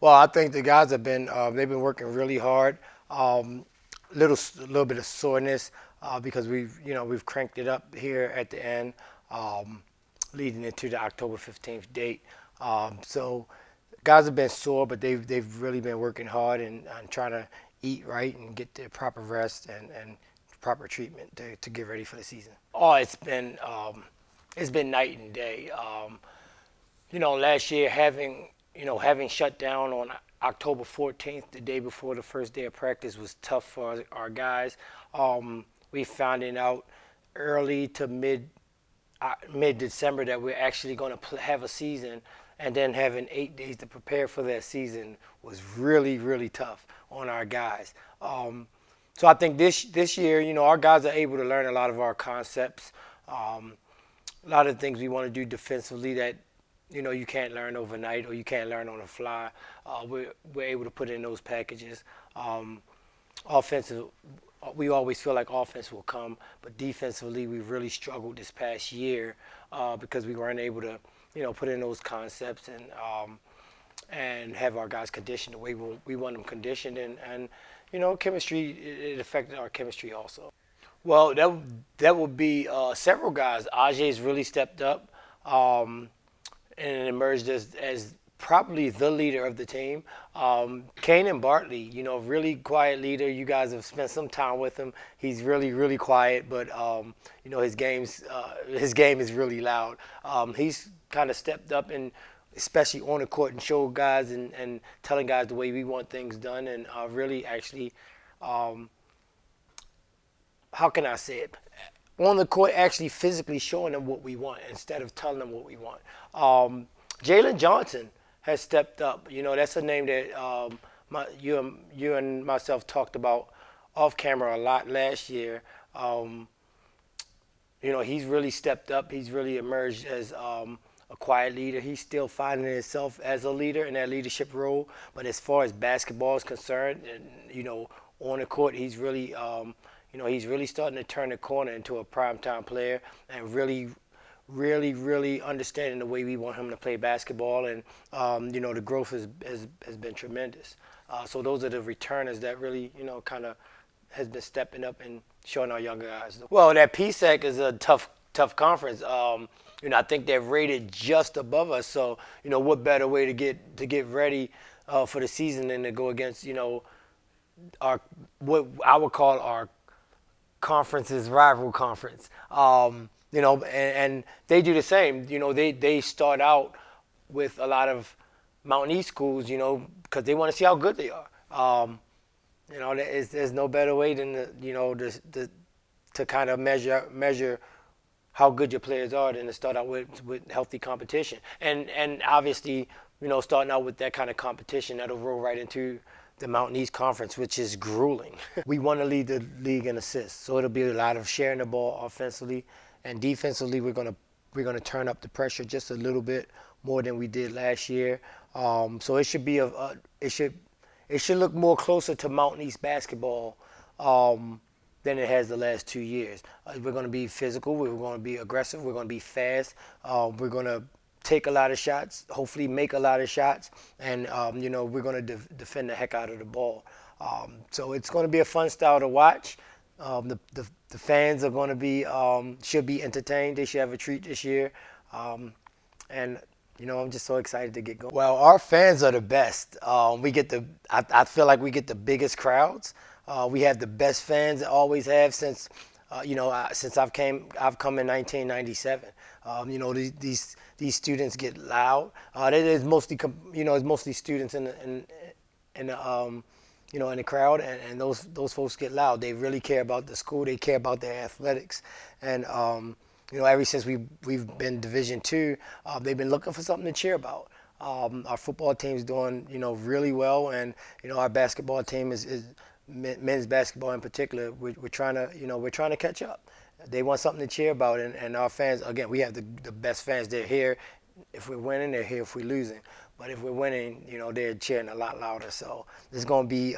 Well, I think the guys have been they've been working really hard. Little bit of soreness because we've cranked it up here at the end, um, leading into the October 15th date. So guys have been sore, but they've really been working hard and trying to eat right and get the proper rest and proper treatment to get ready for the season. Oh, it's been night and day. Last year having shut down on October 14th, the day before the first day of practice, was tough for our guys. We found it out early to mid December that we're actually going to have a season, and then having 8 days to prepare for that season was really tough on our guys. So I think this year, our guys are able to learn a lot of our concepts, a lot of things we want to do defensively that you can't learn overnight or you can't learn on the fly. We're able to put in those packages. Offensive, we always feel like offense will come, but defensively we've really struggled this past year because we weren't able to put in those concepts and have our guys conditioned the way we want them conditioned, and chemistry, it affected our chemistry also. Well, that would be several guys. Ajay's really stepped up. And emerged as probably the leader of the team. Kane and Bartley, really quiet leader. You guys have spent some time with him. He's really quiet, but his game is really loud. He's kind of stepped up, and especially on the court, and showed guys and telling guys the way we want things done, and really actually, how can I say it? On the court, actually physically showing them what we want instead of telling them what we want. Jalen Johnson has stepped up. That's a name that you and myself talked about off camera a lot last year. He's really stepped up. He's really emerged as a quiet leader. He's still finding himself as a leader in that leadership role. But as far as basketball is concerned, and on the court, he's really he's really starting to turn the corner into a primetime player, and really understanding the way we want him to play basketball. And the growth has been tremendous. So those are the returners that really kind of has been stepping up and showing our younger guys. Well, that PSAC is a tough conference. I think they're rated just above us. So what better way to get ready for the season than to go against our, what I would call our conference's rival conference. And they do the same. They start out with a lot of Mountain East schools, because they want to see how good they are. There's no better way than to kind of measure how good your players are than to start out with healthy competition. And obviously, starting out with that kind of competition, that'll roll right into the Mountain East Conference, which is grueling. We want to lead the league in assists, so it'll be a lot of sharing the ball offensively, and defensively we're gonna turn up the pressure just a little bit more than we did last year. So it should be it should look more closer to Mountain East basketball than it has the last 2 years. We're going to be physical. We're going to be aggressive. We're going to be fast. We're going to take a lot of shots, hopefully make a lot of shots, and we're going to defend the heck out of the ball. So it's going to be a fun style to watch. The fans are going to be should be entertained. They should have a treat this year, and I'm just so excited to get going. Well, our fans are the best. I feel like we get the biggest crowds. We have the best fans, always have since since I've come in 1997. These students get loud. It's mostly students in the in the crowd, and those folks get loud. They really care about the school. They care about their athletics, and ever since we've been Division II, they've been looking for something to cheer about. Our football team's doing really well, and our basketball team is men's basketball in particular. We're trying to catch up. They want something to cheer about, and our fans, again, we have the best fans. They're here if we're winning, they're here if we're losing. But if we're winning, they're cheering a lot louder. So it's going to be,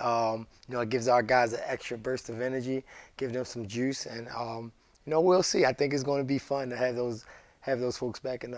it gives our guys an extra burst of energy, give them some juice, and we'll see. I think it's going to be fun to have those folks back in